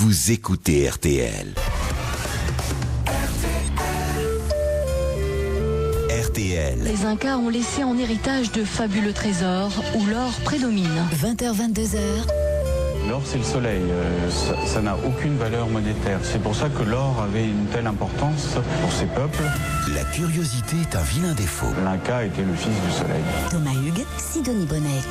vous écoutez RTL. RTL. Les Incas ont laissé en héritage de fabuleux trésors où l'or prédomine. 20h, 22h. L'or, c'est le soleil. Ça n'a aucune valeur monétaire. C'est pour ça que l'or avait une telle importance pour ces peuples. La curiosité est un vilain défaut. L'Inca était le fils du soleil. Thomas Hugues, Sidonie Bonnec.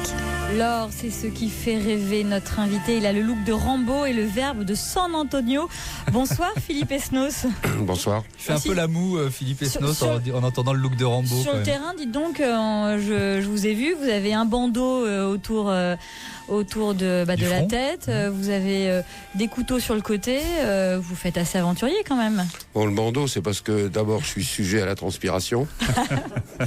L'or, c'est ce qui fait rêver notre invité. Il a le look de Rambo et le verbe de San Antonio. Bonsoir Philippe Esnos. Bonsoir. Il fait un peu la moue, Philippe Esnos, en entendant le look de Rambo. Sur le terrain, dites donc, je vous ai vu, vous avez un bandeau autour de la tête, vous avez des couteaux sur le côté, vous faites assez aventurier quand même. Bon, le bandeau, c'est parce que d'abord, je suis sujet à la transpiration.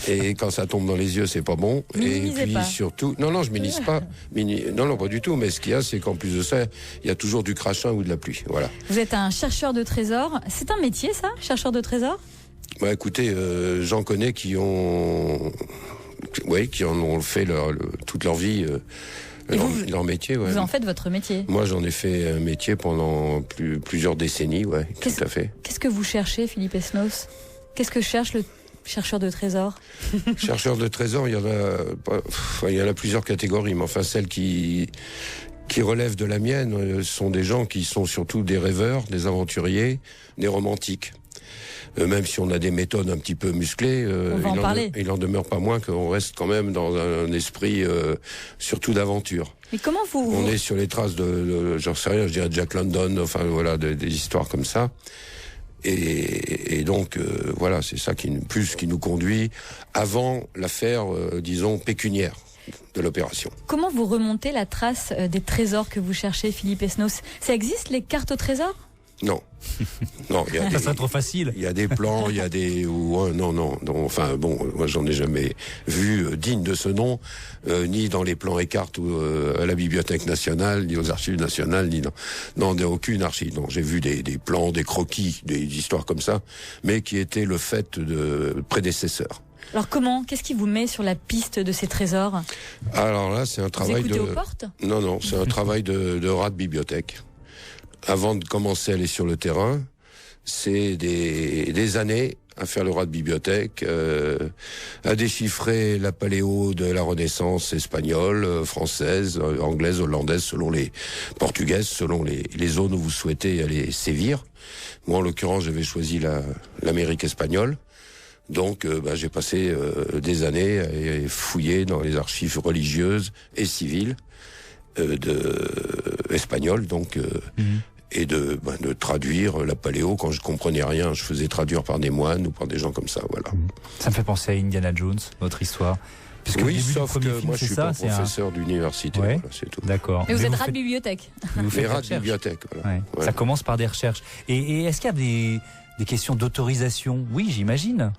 Et quand ça tombe dans les yeux, c'est pas bon. Minimisez et puis pas. surtout, non, je minimise pas. Non, pas du tout. Mais ce qu'il y a, c'est qu'en plus de ça, il y a toujours du crachin ou de la pluie. Voilà. Vous êtes un chercheur de trésors. C'est un métier, ça, chercheur de trésors ? Bah, écoutez, j'en connais qui en ont fait toute leur vie. Leur métier, ouais. Vous en faites votre métier. Moi, j'en ai fait un métier pendant plusieurs décennies, ouais, tout à fait. Qu'est-ce que vous cherchez, Philippe Esnos ? Qu'est-ce que cherche le chercheur de trésors ? Chercheur de trésors, il y en a plusieurs catégories, mais enfin, celles qui relèvent de la mienne sont des gens qui sont surtout des rêveurs, des aventuriers, des romantiques. Même si on a des méthodes un petit peu musclées, il en demeure pas moins qu'on reste quand même dans un esprit surtout d'aventure. Mais comment On est sur les traces j'en sais rien, je dirais Jack London, enfin voilà, des histoires comme ça. Et donc voilà, c'est ça qui nous conduit avant l'affaire, disons, pécuniaire de l'opération. Comment vous remontez la trace des trésors que vous cherchez, Philippe Esnos ? Ça existe, les cartes au trésor ? Non, Ça serait trop facile. Il y a des plans, il y a des... Non, enfin bon, moi j'en ai jamais vu digne de ce nom, ni dans les plans et cartes à la Bibliothèque nationale, ni aux archives nationales, ni dans aucune archive. Non, j'ai vu des plans, des croquis, des histoires comme ça, mais qui étaient le fait de prédécesseurs. Alors qu'est-ce qui vous met sur la piste de ces trésors ? Alors là, c'est un travail vous écoutez aux portes ? Non, c'est un travail de rat de bibliothèque. Avant de commencer à aller sur le terrain, c'est des années à faire le rat de bibliothèque, à déchiffrer la paléo de la Renaissance espagnole, française, anglaise, hollandaise, selon les portugaises, selon les zones où vous souhaitez aller sévir. Moi, en l'occurrence, j'avais choisi l'Amérique espagnole. Donc, j'ai passé des années à fouiller dans les archives religieuses et civiles espagnoles, donc... Et de traduire la paléo. Quand je comprenais rien, je faisais traduire par des moines ou par des gens comme ça, voilà. Ça me fait penser à Indiana Jones, votre histoire. Puisque oui, sauf que moi je suis pas professeur d'université, ouais, voilà, c'est tout. D'accord. Mais vous êtes rat de bibliothèque. Vous faites rat de bibliothèque, voilà. Ouais. Ouais. Ça commence par des recherches. Et est-ce qu'il y a des questions d'autorisation ? Oui, j'imagine.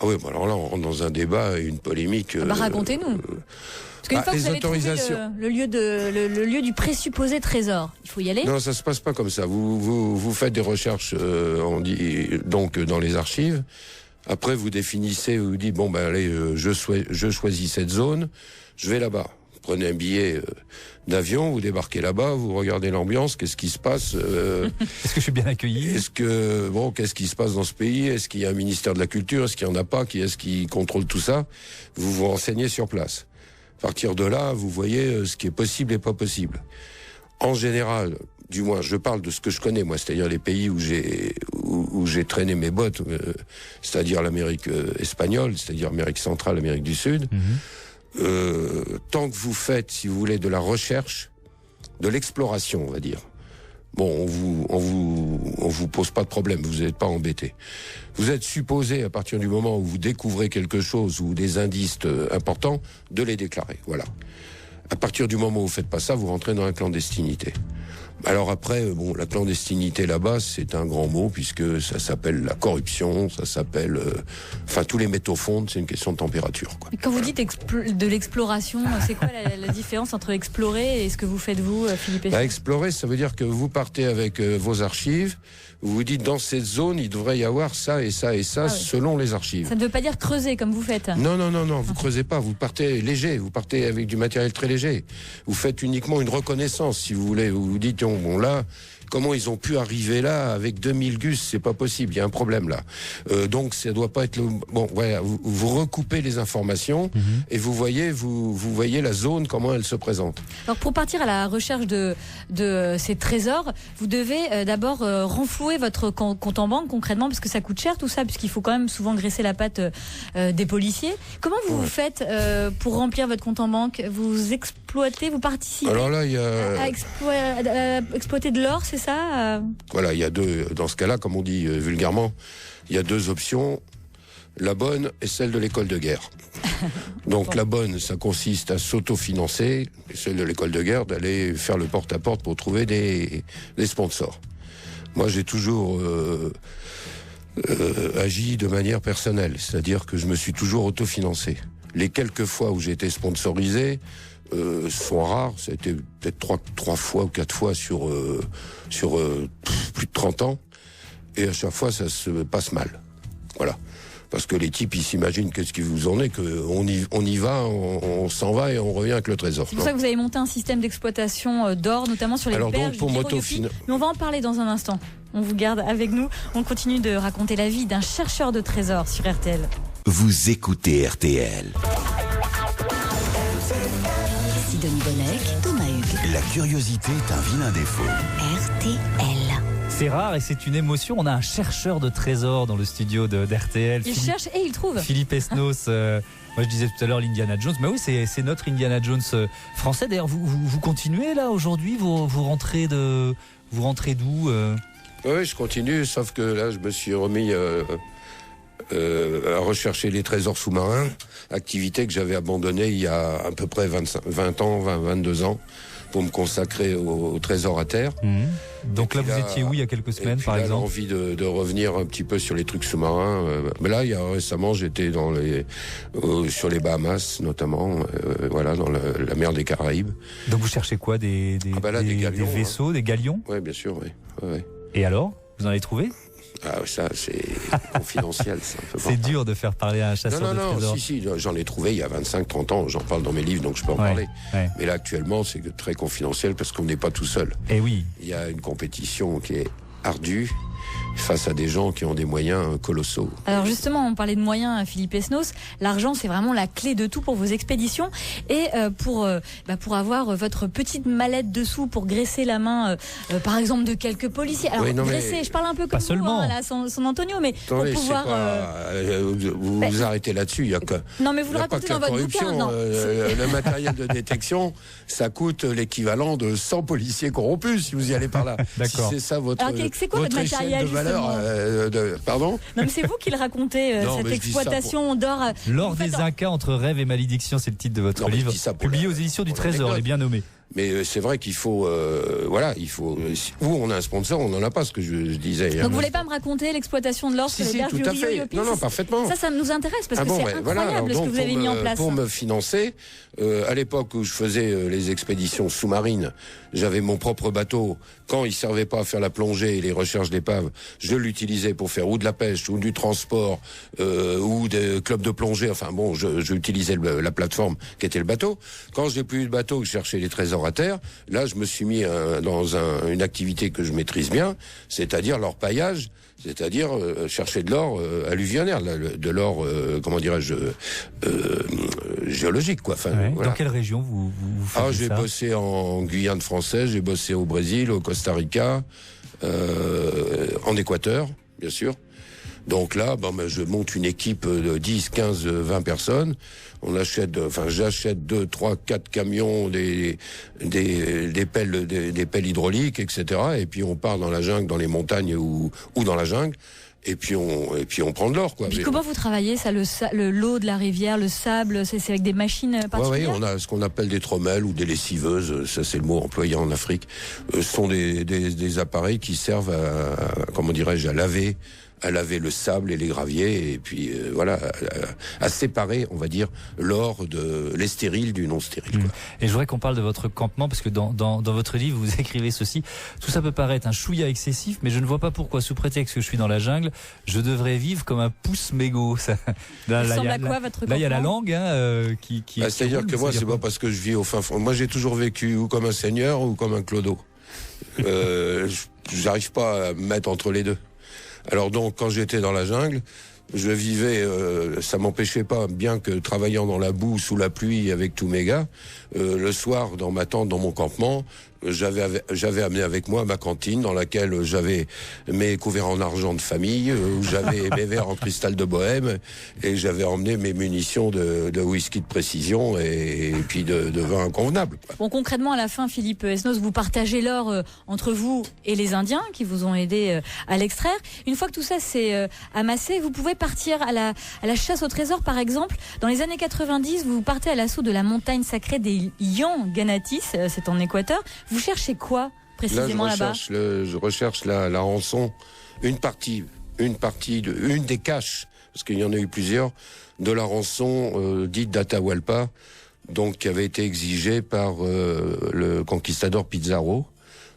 Ah oui, alors là on rentre dans un débat et une polémique. Racontez-nous. Parce qu'une fois que vous avez trouvé le lieu du présupposé trésor, il faut y aller ? Non, ça se passe pas comme ça. Vous faites des recherches, on dit donc dans les archives. Après, vous définissez, vous dites allez, je choisis cette zone, je vais là-bas. Vous prenez un billet d'avion, vous débarquez là-bas, vous regardez l'ambiance, qu'est-ce qui se passe Est-ce que je suis bien accueilli ? Qu'est-ce qui se passe dans ce pays ? Est-ce qu'il y a un ministère de la Culture ? Est-ce qu'il y en a pas ? Qui est-ce qui contrôle tout ça ? Vous vous renseignez sur place. À partir de là, vous voyez ce qui est possible et pas possible. En général, du moins, je parle de ce que je connais, moi, c'est-à-dire les pays où j'ai traîné mes bottes, c'est-à-dire l'Amérique espagnole, c'est-à-dire l'Amérique centrale, l'Amérique du Sud. Tant que vous faites, si vous voulez, de la recherche, de l'exploration, on va dire, on vous pose pas de problème, vous n'êtes pas embêté. Vous êtes supposé, à partir du moment où vous découvrez quelque chose ou des indices importants, de les déclarer. Voilà. À partir du moment où vous faites pas ça, vous rentrez dans la clandestinité. Alors après, la clandestinité là-bas, c'est un grand mot puisque ça s'appelle la corruption, ça s'appelle, tous les métaux fondent, c'est une question de température, quoi. Et quand vous dites de l'exploration, c'est quoi la différence entre explorer et ce que vous faites vous, Philippe Esnos ? Explorer, ça veut dire que vous partez avec vos archives, vous vous dites dans cette zone, il devrait y avoir ça et ça et ça, selon les archives. Ça ne veut pas dire creuser comme vous faites. Non, vous creusez pas, vous partez léger, vous partez avec du matériel très léger. Vous faites uniquement une reconnaissance, si vous voulez. Vous vous dites, là, comment ils ont pu arriver là avec 2000 gus, c'est pas possible, il y a un problème là. Donc ça doit pas être bon, voilà, vous recoupez les informations et vous voyez la zone, comment elle se présente. Alors pour partir à la recherche de ces trésors, vous devez d'abord renflouer votre compte en banque concrètement, parce que ça coûte cher tout ça, puisqu'il faut quand même souvent graisser la patte des policiers. Comment vous faites pour remplir votre compte en banque? Vous exploitez, vous participez Alors là, il y a à exploiter de l'or, c'est ça? Voilà, il y a deux, dans ce cas-là, comme on dit vulgairement, il y a deux options, la bonne et celle de l'école de guerre. Donc la bonne, ça consiste à s'autofinancer, et celle de l'école de guerre, d'aller faire le porte-à-porte pour trouver des sponsors. Moi, j'ai toujours agi de manière personnelle, c'est-à-dire que je me suis toujours autofinancé. Les quelques fois où j'ai été sponsorisé sont rares, ça a été peut-être 3 fois ou 4 fois sur plus de 30 ans, et à chaque fois ça se passe mal. Voilà. Parce que les types, ils s'imaginent qu'est-ce qui vous en est, qu'on y va, on s'en va et on revient avec le trésor. C'est pour ça que vous avez monté un système d'exploitation d'or, notamment sur les berges du Kiroyopi. Mais on va en parler dans un instant. On vous garde avec nous. On continue de raconter la vie d'un chercheur de trésors sur RTL. Vous écoutez RTL. Sidonie Bonnec, Thomas Hugues. La curiosité est un vilain défaut. RTL. C'est rare et c'est une émotion. On a un chercheur de trésors dans le studio d'RTL. Il cherche et il trouve. Philippe Esnos. Moi, je disais tout à l'heure l'Indiana Jones. Mais oui, c'est notre Indiana Jones français. D'ailleurs, vous continuez là aujourd'hui. Vous rentrez d'où Oui, je continue. Sauf que là, je me suis remis à rechercher les trésors sous-marins. Activité que j'avais abandonnée il y a à peu près 22 ans. Pour me consacrer au trésor à terre. Donc là, vous étiez où il y a quelques semaines, par exemple? J'ai envie de revenir un petit peu sur les trucs sous-marins. Mais là, récemment, j'étais sur les Bahamas, notamment, voilà, dans la mer des Caraïbes. Donc vous cherchez quoi? Des galions, des vaisseaux, des galions? Oui, bien sûr, oui. Ouais. Et alors? Vous en avez trouvé? Ah, ça, c'est confidentiel. C'est dur de faire parler à un chasseur de trésors. Non, si, j'en ai trouvé il y a 25-30 ans. J'en parle dans mes livres, donc je peux en parler. Ouais. Mais là, actuellement, c'est très confidentiel parce qu'on n'est pas tout seul. Et oui. Il y a une compétition qui est ardue face à des gens qui ont des moyens colossaux. Alors justement, on parlait de moyens, Philippe Esnos. L'argent, c'est vraiment la clé de tout pour vos expéditions. Et pour avoir votre petite mallette dessous pour graisser la main, par exemple, de quelques policiers. Alors, graisser, je parle un peu comme vous, là, son Antonio, mais attendez, pour pouvoir... vous arrêtez là-dessus, il y a que... Non, mais vous le racontez dans votre bouquin, non. Le matériel de détection, ça coûte l'équivalent de 100 policiers corrompus, si vous y allez par là. D'accord. Si c'est ça votre... Alors, c'est quoi votre matériel, pardon? Non, mais c'est vous qui le racontez, cette exploitation d'or. L'or des Incas entre rêve et malédiction, c'est le titre de votre livre, publié aux éditions du Trésor, les bien nommés. Mais c'est vrai qu'il faut, où on a un sponsor, on n'en a pas, ce que je disais. Donc vous voulez pas me raconter l'exploitation de l'or sur les berges du Kiroyopi? Non, parfaitement. Ça nous intéresse parce que c'est incroyable ce que vous avez mis en place. Pour me financer, à l'époque où je faisais les expéditions sous-marines, j'avais mon propre bateau. Quand il servait pas à faire la plongée et les recherches d'épaves, je l'utilisais pour faire ou de la pêche, ou du transport, ou des clubs de plongée. Enfin bon, j'utilisais la plateforme qui était le bateau. Quand j'ai plus eu de bateau, que je cherchais les trésors à terre, là je me suis mis dans une activité que je maîtrise bien, c'est-à-dire l'orpaillage, c'est-à-dire chercher de l'or alluvionnaire, de l'or, comment dirais-je, géologique, quoi. Enfin, voilà. Dans quelle région vous faites ça? J'ai bossé en Guyane française, j'ai bossé au Brésil, au Costa Rica, en Équateur, bien sûr. Donc là, je monte une équipe de 10, 15, 20 personnes. J'achète 2, 3, 4 camions, des pelles hydrauliques, etc. Et puis on part dans la jungle, dans les montagnes ou dans la jungle. Et puis on prend de l'or, quoi. Puis comment vous travaillez ça, l'eau de la rivière, le sable, c'est avec des machines particulières? Oui, on a ce qu'on appelle des trommelles ou des lessiveuses, ça c'est le mot employé en Afrique. Ce sont des appareils qui servent à laver le sable et les graviers, et puis à séparer, on va dire, l'or de l'estéril du non stérile. Quoi. Et je voudrais qu'on parle de votre campement, parce que dans votre livre, vous écrivez ceci: tout ça peut paraître un chouïa excessif, mais je ne vois pas pourquoi, sous prétexte que je suis dans la jungle, je devrais vivre comme un pouce mégot. Là, il y a la langue qui c'est-à-dire que moi, c'est pas parce que je vis au fin fond. Moi, j'ai toujours vécu ou comme un seigneur ou comme un clodo. J'arrive pas à me mettre entre les deux. Alors donc, quand j'étais dans la jungle, je vivais, ça m'empêchait pas, bien que travaillant dans la boue, sous la pluie, avec tous mes gars, le soir, dans ma tente, dans mon campement, j'avais amené avec moi ma cantine dans laquelle j'avais mes couverts en argent de famille, où j'avais mes verres en cristal de Bohème, et j'avais emmené mes munitions de whisky de précision et puis de vin convenable. Bon, concrètement, à la fin, Philippe Esnos, vous partagez l'or entre vous et les Indiens qui vous ont aidé à l'extraire. Une fois que tout ça s'est amassé, vous pouvez partir à la chasse au trésor, par exemple. Dans les années 90, vous partez à l'assaut de la montagne sacrée des Yanganatis, c'est en Équateur. Vous cherchez quoi précisément là-bas ? Je recherche la rançon, une des caches, parce qu'il y en a eu plusieurs, de la rançon dite d'Atahualpa, donc qui avait été exigée par le conquistador Pizarro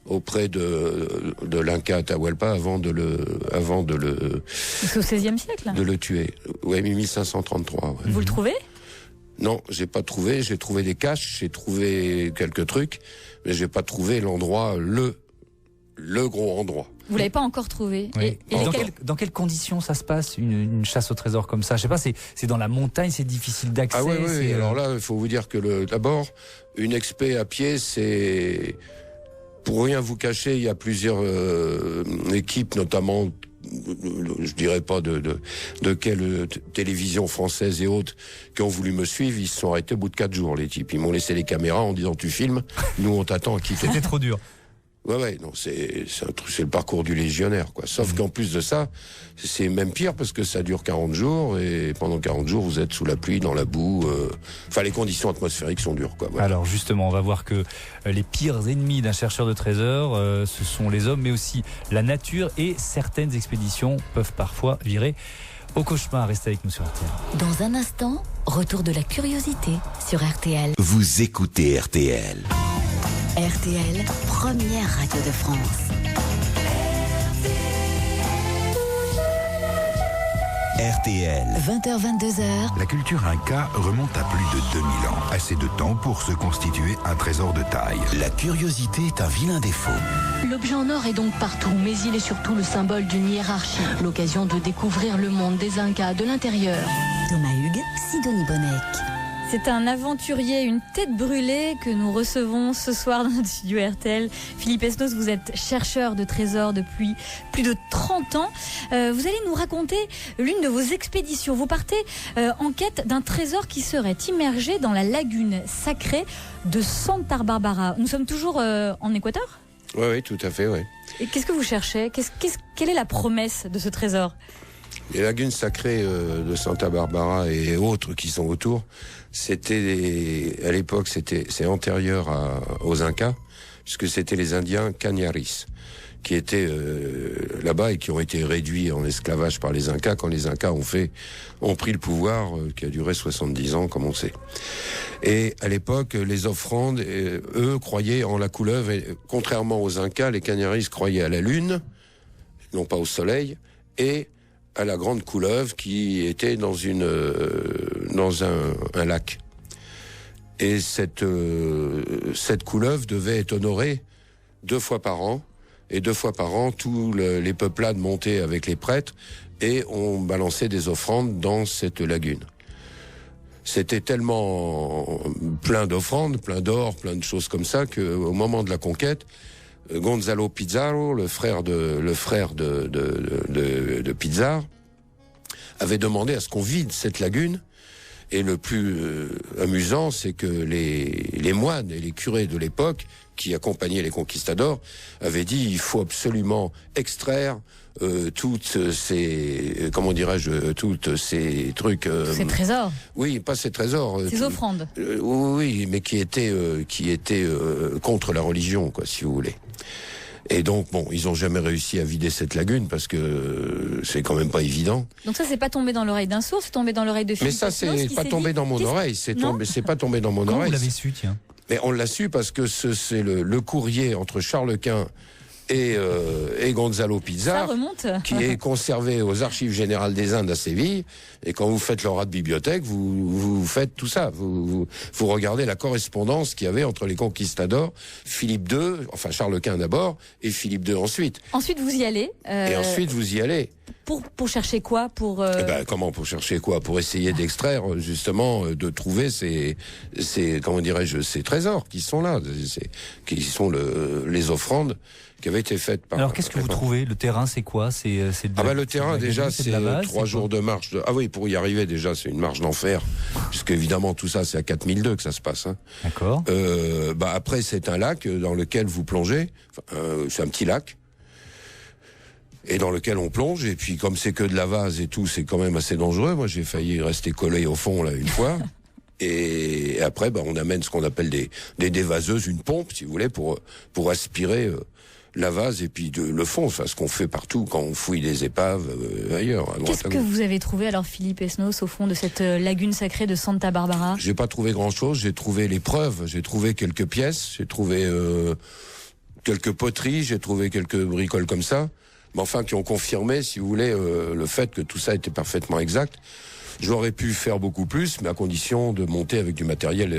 auprès de l'Inca Atahualpa avant de le c'est au XVIe siècle. De le tuer. Ouais, 1533. Ouais. Vous le trouvez ? Non, j'ai pas trouvé. J'ai trouvé des caches, j'ai trouvé quelques trucs, mais j'ai pas trouvé l'endroit, le gros endroit. Vous l'avez pas encore trouvé. Oui. Et dans quelles conditions ça se passe, une chasse au trésor comme ça ? Je sais pas, c'est dans la montagne, c'est difficile d'accès. Ah oui. Alors là, il faut vous dire que d'abord, une expé à pied, c'est... Pour rien vous cacher, il y a plusieurs équipes, notamment... je dirais pas de quelle télévision française et autres qui ont voulu me suivre, ils se sont arrêtés au bout de 4 jours, les types. Ils m'ont laissé les caméras en disant tu filmes, nous on t'attend à quitter. C'était trop dur. Ouais, non, c'est le parcours du légionnaire, quoi. Sauf qu'en plus de ça, c'est même pire parce que ça dure 40 jours et pendant 40 jours, vous êtes sous la pluie, dans la boue. Enfin, les conditions atmosphériques sont dures, quoi. Voilà. Alors justement, on va voir que les pires ennemis d'un chercheur de trésors, ce sont les hommes, mais aussi la nature, et certaines expéditions peuvent parfois virer au cauchemar. Restez avec nous sur RTL. Dans un instant, retour de la curiosité sur RTL. Vous écoutez RTL. RTL, première radio de France. RTL. 20h-22h. La culture Inca remonte à plus de 2000 ans. Assez de temps pour se constituer un trésor de taille. La curiosité est un vilain défaut. L'objet en or est donc partout, mais il est surtout le symbole d'une hiérarchie. L'occasion de découvrir le monde des Incas de l'intérieur. Thomas Hugues, Sidonie Bonnec. C'est un aventurier, une tête brûlée que nous recevons ce soir dans notre studio RTL. Philippe Esnos, vous êtes chercheur de trésors depuis plus de 30 ans. Vous allez nous raconter l'une de vos expéditions. Vous partez en quête d'un trésor qui serait immergé dans la lagune sacrée de Santa Barbara. Nous sommes toujours en Équateur ? Oui, tout à fait, oui. Et qu'est-ce que vous cherchez ? Quelle est la promesse de ce trésor ? Les lagunes sacrées de Santa Barbara et autres qui sont autour, à l'époque, c'est antérieur aux Incas, puisque c'était les Indiens Cañaris, qui étaient là-bas et qui ont été réduits en esclavage par les Incas quand les Incas ont pris le pouvoir, qui a duré 70 ans, comme on sait. Et à l'époque, les offrandes, eux, croyaient en la couleuvre, et contrairement aux Incas, les Cañaris croyaient à la lune, non pas au soleil, et à la grande couleuvre qui était dans un lac. Et cette couleuvre devait être honorée 2 fois par an. Et 2 fois par an, tous les peuplades montaient avec les prêtres et on balançait des offrandes dans cette lagune. C'était tellement plein d'offrandes, plein d'or, plein de choses comme ça, qu'au moment de la conquête, Gonzalo Pizarro, le frère de Pizarro, avait demandé à ce qu'on vide cette lagune. Et le plus amusant, c'est que les moines et les curés de l'époque, qui accompagnaient les conquistadors, avaient dit il faut absolument extraire toutes ces trucs. Ces trésors. Oui, pas ces trésors. Ces offrandes. Oui, mais qui étaient contre la religion, quoi, si vous voulez. Et donc, bon, ils ont jamais réussi à vider cette lagune parce que c'est quand même pas évident. Donc ça, c'est pas tombé dans l'oreille d'un sourd, c'est tombé dans l'oreille de Philippe. Mais ça, c'est pas tombé dans mon oreille. C'est pas tombé dans mon oreille. Comment vous l'avez su, tiens ? Mais on l'a su parce que c'est le courrier entre Charles Quint et Gonzalo Pizarro, Ça remonte. qui est conservé aux Archives générales des Indes à Séville. Et quand vous faites le rat de bibliothèque, vous faites tout ça. Vous regardez la correspondance qu'il y avait entre les conquistadors, Philippe II, enfin Charles Quint d'abord, et Philippe II ensuite. Ensuite, vous y allez. Et ensuite, vous y allez. Pour chercher quoi? Pour Comment pour chercher quoi? Pour essayer d'extraire justement, de trouver ces comment dirais-je, ces trésors qui sont là, qui sont les offrandes qui avaient été faites par. Alors qu'est-ce que vous trouvez? Le terrain, c'est quoi? Le terrain déjà, c'est 3 jours de marche. Ah oui, pour y arriver déjà, c'est une marche d'enfer, puisque évidemment tout ça, c'est à 4002 que ça se passe. Hein. D'accord. Après, c'est un lac dans lequel vous plongez. C'est un petit lac. Et dans lequel on plonge, et puis comme c'est que de la vase et tout, c'est quand même assez dangereux. Moi, j'ai failli rester collé au fond là une fois. Et après, on amène ce qu'on appelle des dévaseuses, une pompe, si vous voulez, pour aspirer la vase et puis le fond, enfin ce qu'on fait partout quand on fouille des épaves ailleurs. Qu'est-ce que vous avez trouvé alors, Philippe Esnos, au fond de cette lagune sacrée de Santa Barbara? J'ai pas trouvé grand-chose. J'ai trouvé les preuves. J'ai trouvé quelques pièces. J'ai trouvé quelques poteries. J'ai trouvé quelques bricoles comme ça. Mais enfin, qui ont confirmé, si vous voulez, le fait que tout ça était parfaitement exact. J'aurais pu faire beaucoup plus, mais à condition de monter avec du matériel,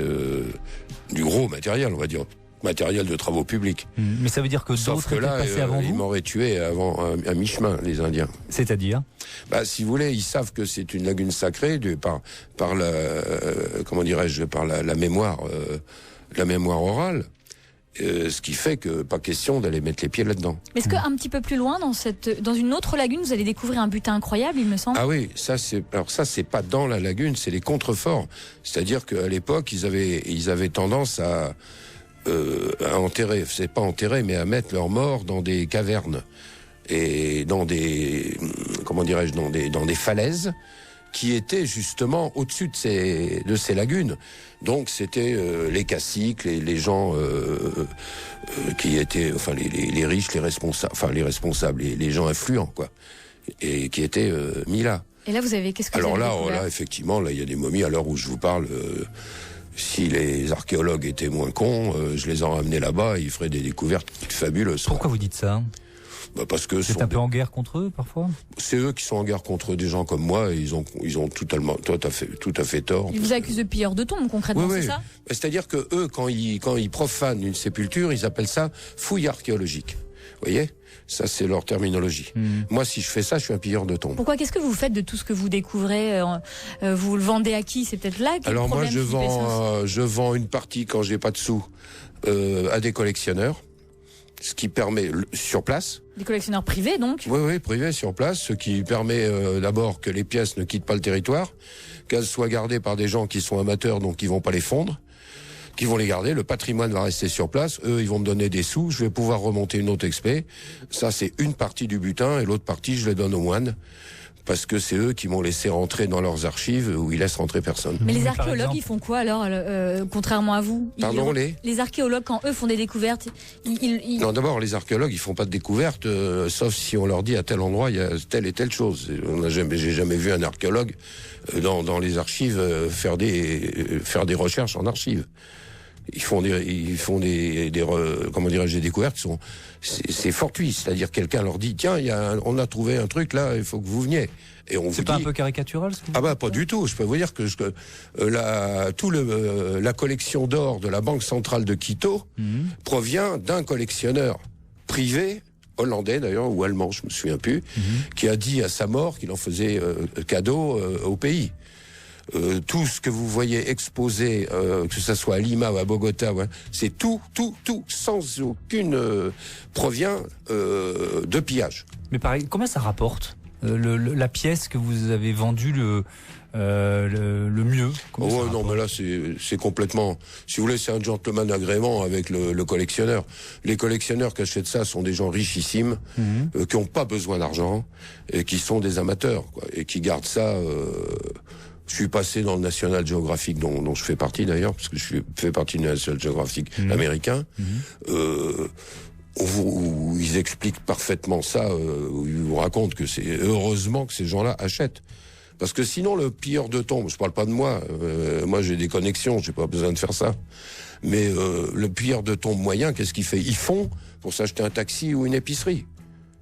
du gros matériel, on va dire, matériel de travaux publics. Mais ça veut dire que d'autres étaient passés avant vous? Ils m'auraient tué avant à mi-chemin, les Indiens. C'est-à-dire? Si vous voulez, ils savent que c'est une lagune sacrée par la, comment dirais-je, par la mémoire orale. Ce qui fait que pas question d'aller mettre les pieds là-dedans. Mais est-ce qu'un petit peu plus loin, dans une autre lagune, vous allez découvrir un butin incroyable, il me semble? Ah oui, ça c'est pas dans la lagune, c'est les contreforts. C'est-à-dire qu'à l'époque, ils avaient tendance à enterrer, c'est pas enterrer, mais à mettre leurs morts dans des cavernes et dans des, comment dirais-je, dans des falaises qui étaient justement au-dessus de ces lagunes. Donc c'était les caciques, les gens qui étaient, enfin les riches, les responsables, les gens influents, quoi, et qui étaient mis là. Et là, qu'est-ce que alors vous avez découvert? Là, effectivement, là, il y a des momies. À l'heure où je vous parle, si les archéologues étaient moins cons, je les aurais amenés là-bas, ils feraient des découvertes fabuleuses. Pourquoi vous dites ça? Parce que c'est un peu en guerre contre eux parfois. C'est eux qui sont en guerre contre des gens comme moi. Et ils ont tout à fait tort. Ils vous accusent de pilleurs de tombes, concrètement, oui, c'est ça? C'est-à-dire que eux, quand ils profanent une sépulture, ils appellent ça fouille archéologique. Vous voyez? Ça, c'est leur terminologie. Moi, si je fais ça, je suis un pilleur de tombes. Pourquoi? Qu'est-ce que vous faites de tout ce que vous découvrez? Vous le vendez à qui? C'est peut-être là qu'il y a le problème. Alors moi, je vends une partie quand j'ai pas de sous à des collectionneurs. Ce qui permet, sur place... Des collectionneurs privés, donc? Oui, privés, sur place, ce qui permet d'abord que les pièces ne quittent pas le territoire, qu'elles soient gardées par des gens qui sont amateurs, donc qui vont pas les fondre, qui vont les garder, le patrimoine va rester sur place, eux, ils vont me donner des sous, je vais pouvoir remonter une autre expé. Ça, c'est une partie du butin, et l'autre partie, je les donne aux moines. Parce que c'est eux qui m'ont laissé rentrer dans leurs archives où ils laissent rentrer personne. Mais les archéologues, ils font quoi alors, contrairement à vous? Pardon, les archéologues, quand eux font des découvertes, Non, d'abord, les archéologues, ils font pas de découvertes, sauf si on leur dit à tel endroit, il y a telle et telle chose. J'ai jamais vu un archéologue dans les archives faire des recherches en archives. Ils font comment dirais-je, des découvertes qui sont, c'est fortuit. C'est-à-dire quelqu'un leur dit, tiens, on a trouvé un truc là, il faut que vous veniez. Et on c'est vous pas dit, un peu caricatural, ce que vous dites? Pas du tout. Je peux vous dire que la collection d'or de la Banque centrale de Quito provient d'un collectionneur privé, hollandais d'ailleurs, ou allemand, je me souviens plus, qui a dit à sa mort qu'il en faisait cadeau au pays. Tout ce que vous voyez exposé, que ce soit à Lima ou à Bogota, c'est tout, sans aucune provient de pillage. Mais pareil, combien ça rapporte la pièce que vous avez vendue le mieux? Non, mais là c'est complètement, si vous voulez, c'est un gentleman agrément avec le collectionneur. Les collectionneurs qui achètent ça sont des gens richissimes, qui n'ont pas besoin d'argent et qui sont des amateurs, quoi, et qui gardent ça. Je suis passé dans le National Geographic, dont je fais partie d'ailleurs, parce que je fais partie du National Geographic américain, où ils expliquent parfaitement ça, où ils vous racontent que c'est heureusement que ces gens-là achètent. Parce que sinon, le pilleur de thon, je parle pas de moi, moi j'ai des connexions, j'ai pas besoin de faire ça. Mais le pilleur de thon moyen, qu'est-ce qu'il fait? Il fond pour s'acheter un taxi ou une épicerie.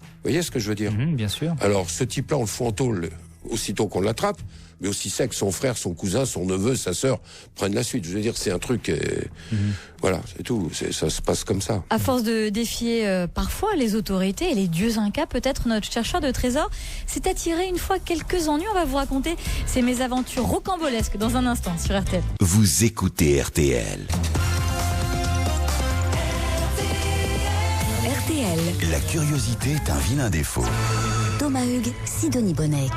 Vous voyez ce que je veux dire? Bien sûr. Alors, ce type-là, on le fout en tôle aussitôt qu'on l'attrape, mais aussi c'est que son frère, son cousin, son neveu, sa sœur prennent la suite. Je veux dire, c'est un truc... Voilà, c'est tout. Ça se passe comme ça. À force de défier parfois les autorités et les dieux incas, peut-être notre chercheur de trésors s'est attiré une fois quelques ennuis. On va vous raconter ces mésaventures rocambolesques dans un instant sur RTL. Vous écoutez RTL. RTL. La curiosité est un vilain défaut. Thomas Hugues, Sidonie Bonnec.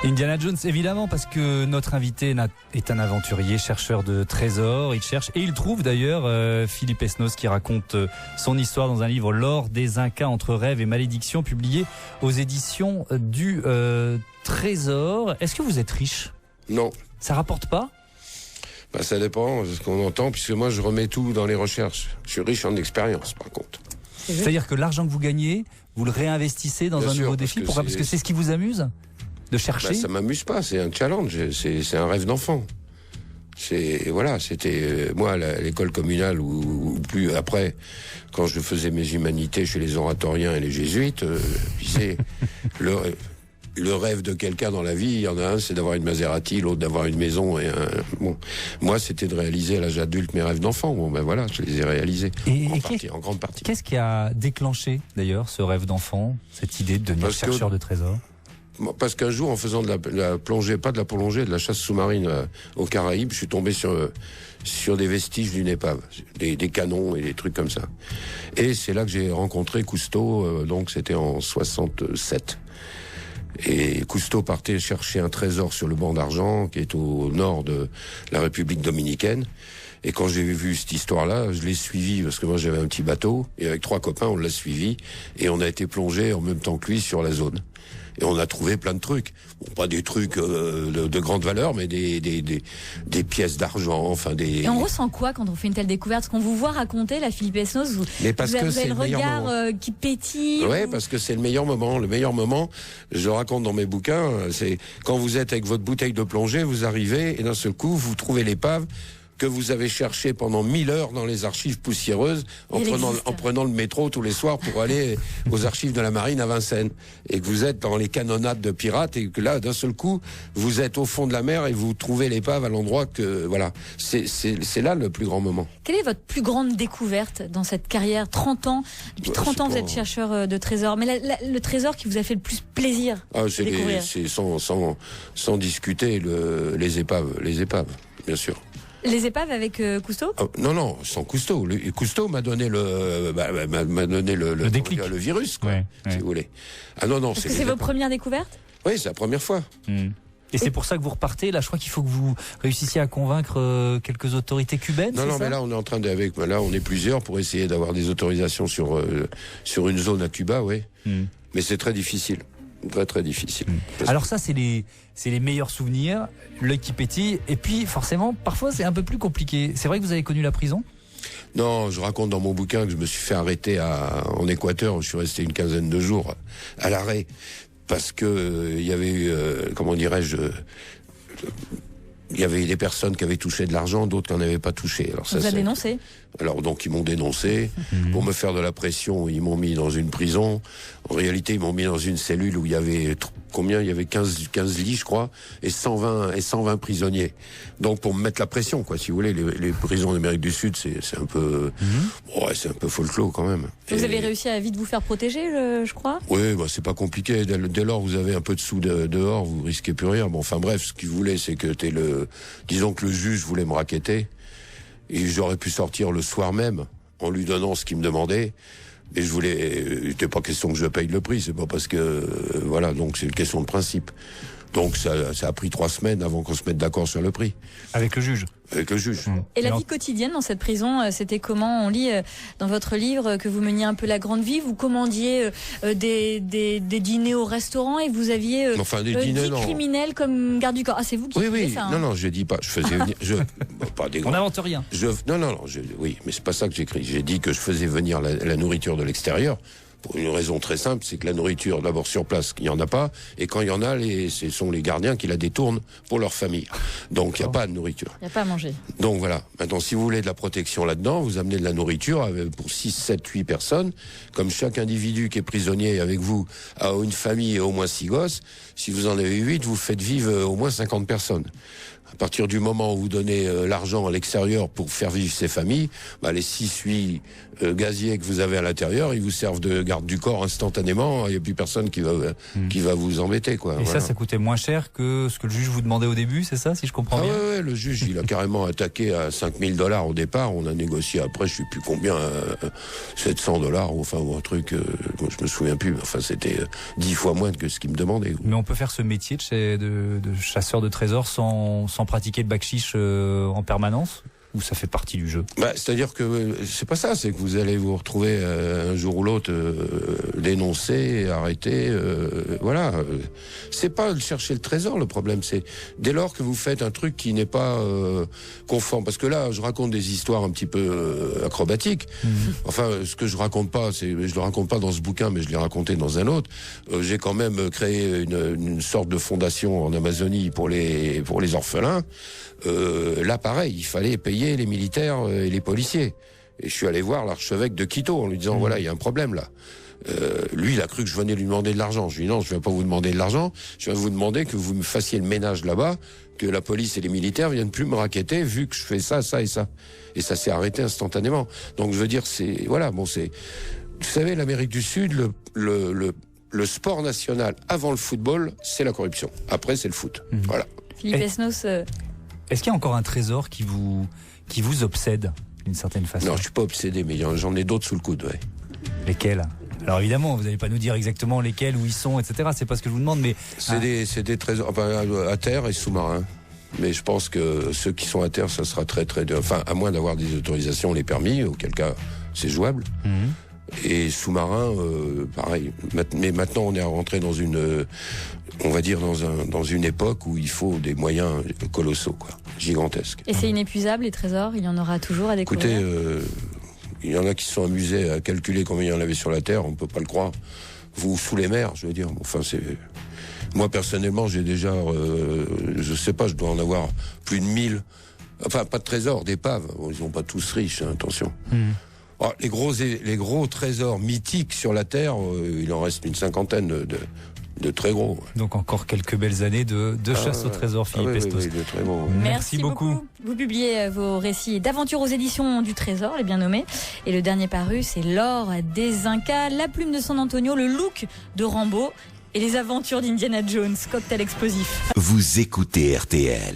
Indiana Jones, évidemment, parce que notre invité est un aventurier, chercheur de trésors. Il cherche et il trouve d'ailleurs Philippe Esnos qui raconte son histoire dans un livre, L'or des Incas entre rêve et malédiction, publié aux éditions du Trésor. Est-ce que vous êtes riche? Non. Ça rapporte pas? Bah, ça dépend de ce qu'on entend, puisque moi je remets tout dans les recherches. Je suis riche en expérience, par contre. C'est-à-dire que l'argent que vous gagnez, vous le réinvestissez dans un nouveau défi? Pourquoi? Parce que c'est ce qui vous amuse de chercher? Bah, ça m'amuse pas, c'est un challenge, c'est un rêve d'enfant. Voilà, c'était moi à l'école communale ou plus après, quand je faisais mes humanités chez les oratoriens et les jésuites, c'est le rêve de quelqu'un dans la vie. Il y en a un, c'est d'avoir une Maserati, l'autre d'avoir une maison. Bon, moi, c'était de réaliser à l'âge adulte mes rêves d'enfant. Bon, ben voilà, je les ai réalisés en grande partie. Qu'est-ce qui a déclenché d'ailleurs ce rêve d'enfant, cette idée de devenir chercheur de trésors? Parce qu'un jour, en faisant de la plongée, pas de la plongée, de la chasse sous-marine aux Caraïbes, je suis tombé sur des vestiges d'une épave, des canons et des trucs comme ça. Et c'est là que j'ai rencontré Cousteau, donc c'était en 67. Et Cousteau partait chercher un trésor sur le banc d'argent, qui est au nord de la République dominicaine. Et quand j'ai vu cette histoire-là, je l'ai suivi, parce que moi j'avais un petit bateau, et avec 3 copains, on l'a suivi, et on a été plongé en même temps que lui sur la zone. Et on a trouvé plein de trucs. Bon, pas des trucs de grande valeur, mais des pièces d'argent, enfin des... Et on ressent quoi quand on fait une telle découverte? Parce qu'on vous voit raconter, la Philippe Esnos, vous avez le regard qui pétille. Ouais, parce que c'est le meilleur moment. Le meilleur moment, je le raconte dans mes bouquins, c'est quand vous êtes avec votre bouteille de plongée, vous arrivez, et d'un seul coup, vous trouvez l'épave que vous avez cherché pendant 1000 heures dans les archives poussiéreuses en prenant le métro tous les soirs pour aller aux archives de la marine à Vincennes, et que vous êtes dans les canonnades de pirates, et que là d'un seul coup vous êtes au fond de la mer et vous trouvez l'épave à l'endroit que voilà, c'est là le plus grand moment. Quelle est votre plus grande découverte dans cette carrière? 30 ans, depuis 30 ans vous êtes chercheur de trésors, mais le trésor qui vous a fait le plus plaisir de découvrir? C'est sans discuter les épaves, bien sûr. Les épaves avec Cousteau? Non, sans Cousteau. Cousteau m'a donné le déclic, le virus, quoi, si vous voulez. Non. Est-ce que c'est vos premières découvertes? Oui, c'est la première fois. Et c'est pour ça que vous repartez. Là, je crois qu'il faut que vous réussissiez à convaincre quelques autorités cubaines. Non, mais là, on est en train là, on est plusieurs pour essayer d'avoir des autorisations sur une zone à Cuba, oui. Mais c'est très difficile. Très très difficile. Alors ça, c'est les meilleurs souvenirs, l'œil qui pétille, et puis forcément, parfois c'est un peu plus compliqué. C'est vrai que vous avez connu la prison? Non, je raconte dans mon bouquin que je me suis fait arrêter en Équateur, où je suis resté une quinzaine de jours à l'arrêt, parce que il y avait eu, il y avait des personnes qui avaient touché de l'argent, d'autres qui n'en avaient pas touché. Alors ça, vous a dénoncé? Alors donc ils m'ont dénoncé. Pour me faire de la pression, ils m'ont mis dans une prison. En réalité, ils m'ont mis dans une cellule où il y avait combien? Il y avait 15 lits, je crois, et 120 prisonniers. Donc pour me mettre la pression, quoi, si vous voulez. Les prisons d'Amérique du Sud, c'est un peu, c'est un peu folklore quand même. Vous avez réussi à vite vous faire protéger, je crois. Oui, c'est pas compliqué. Dès lors, vous avez un peu de sous dehors, vous risquez plus rien. Bon, enfin bref, ce qu'il voulait, c'est que disons que le juge voulait me racketter. Et j'aurais pu sortir le soir même en lui donnant ce qu'il me demandait. Et il n'était pas question que je paye le prix, c'est pas parce que donc c'est une question de principe. Donc ça a pris 3 semaines avant qu'on se mette d'accord sur le prix. Avec le juge? Avec le juge. Et la vie quotidienne dans cette prison, c'était comment? On lit dans votre livre que vous meniez un peu la grande vie, vous commandiez des dîners au restaurant et vous aviez 10 criminels comme garde du corps. Ah, c'est vous qui faites ça? Non, je dis pas. Je faisais venir. Pas des grands. On n'invente rien. Oui, mais c'est pas ça que j'écris. J'ai dit que je faisais venir la nourriture de l'extérieur. Pour une raison très simple, c'est que la nourriture, d'abord sur place, il n'y en a pas, et quand il y en a, ce sont les gardiens qui la détournent pour leur famille. Donc il n'y a pas de nourriture. Il n'y a pas à manger. Donc voilà. Maintenant, si vous voulez de la protection là-dedans, vous amenez de la nourriture pour 6, 7, 8 personnes. Comme chaque individu qui est prisonnier avec vous a une famille et au moins 6 gosses, si vous en avez 8, vous faites vivre au moins 50 personnes. À partir du moment où vous donnez l'argent à l'extérieur pour faire vivre ces familles, les 6-8 gaziers que vous avez à l'intérieur, ils vous servent de garde du corps instantanément. Il n'y a plus personne qui va vous embêter, quoi. Et voilà. Ça coûtait moins cher que ce que le juge vous demandait au début, c'est ça, si je comprends bien? Ouais, le juge, il a carrément attaqué à $5,000 au départ. On a négocié après, je sais plus combien, $700, ou un truc, je me souviens plus. Enfin, c'était 10 fois moins que ce qu'il me demandait. Mais on peut faire ce métier de chasseur de trésors sans pratiquer le bakchiche en permanence, ou ça fait partie du jeu? C'est-à-dire que c'est pas ça, c'est que vous allez vous retrouver un jour ou l'autre dénoncé, arrêté, voilà. C'est pas chercher le trésor le problème, c'est dès lors que vous faites un truc qui n'est pas conforme. Parce que là, je raconte des histoires un petit peu acrobatiques. Enfin, ce que je raconte pas, je le raconte pas dans ce bouquin, mais je l'ai raconté dans un autre. J'ai quand même créé une sorte de fondation en Amazonie pour les orphelins. Là, pareil, il fallait payer les militaires et les policiers. Et je suis allé voir l'archevêque de Quito en lui disant, voilà, il y a un problème là. Lui, il a cru que je venais lui demander de l'argent. Je lui ai dit, non, je ne vais pas vous demander de l'argent. Je vais vous demander que vous me fassiez le ménage là-bas, que la police et les militaires viennent plus me raqueter vu que je fais ça, ça et ça. Et ça s'est arrêté instantanément. Donc, je veux dire, vous savez, l'Amérique du Sud, le sport national avant le football, c'est la corruption. Après, c'est le foot. Voilà. Philippe Esnos. Est-ce qu'il y a encore un trésor qui vous obsède d'une certaine façon? Non, je suis pas obsédé, mais j'en ai d'autres sous le coude, ouais. Lesquels? Alors évidemment, vous n'allez pas nous dire exactement lesquels, où ils sont, etc. C'est pas ce que je vous demande, mais... C'est des trésors, à terre et sous-marins. Mais je pense que ceux qui sont à terre, ça sera très très dur. Enfin, à moins d'avoir des autorisations, les permis, auquel cas c'est jouable. Et sous-marin, pareil. Mais maintenant, on est rentré dans on va dire dans une époque où il faut des moyens colossaux, quoi, gigantesques. Et c'est inépuisable, les trésors? Il y en aura toujours à découvrir? Écoutez, il y en a qui se sont amusés à calculer combien il y en avait sur la Terre, on peut pas le croire. Vous, sous les mers, je veux dire. Enfin, moi, personnellement, j'ai déjà, je sais pas, je dois en avoir plus de 1000. Enfin, pas de trésors, d'épaves. Bon, ils sont pas tous riches, hein, attention. Les gros trésors mythiques sur la Terre, il en reste une cinquantaine de très gros. Donc encore quelques belles années de chasse au trésor, Philippe Esnos. Oui, de très gros. Merci beaucoup. Vous publiez vos récits d'aventures aux éditions du Trésor, les bien nommés. Et le dernier paru, c'est L'or des Incas, La plume de San Antonio, le look de Rambo et les aventures d'Indiana Jones, cocktail explosif. Vous écoutez RTL.